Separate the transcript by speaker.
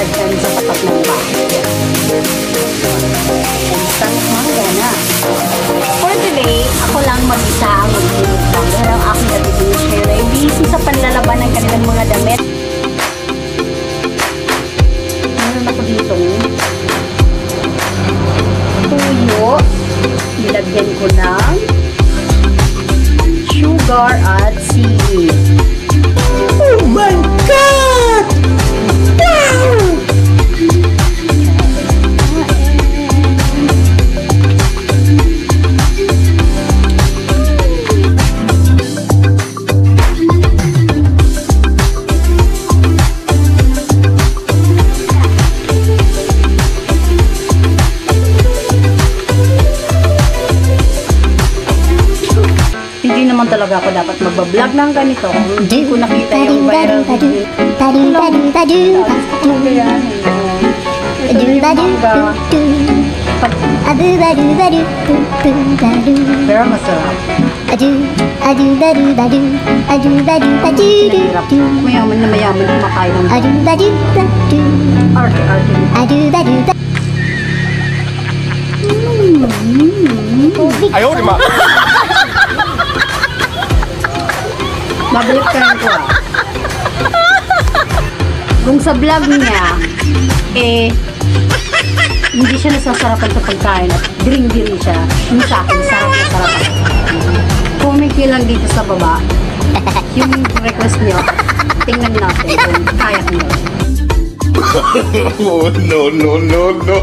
Speaker 1: dyan sa tapat ng bahay. Isang mangga na. For today, ako lang mag-isa ang mag-vlogger ang aking attribution ay busy sa panlalaban ng kanilang mga damit. Meron ako dito tuyo. Nilagyan ko ng sugar at seaweed. Oh my God! Wow! Hindi naman talaga ako dapat magbablog ng ganito kung hindi ko nakita yung viral video. Pero masarap. Mayaman na mayaman kumakain ng arte-arte.
Speaker 2: Ayaw, di ba?
Speaker 1: Babalik ka rin ko Kung sa vlog niya, hindi siya nasasarapan sa pagkain at drink-drink siya. Yung sa akin, sarap na sarap. Comment nyo lang dito sa baba yung request nyo. Tingnan natin kung kaya nyo.
Speaker 2: Oh, no, no, no, no.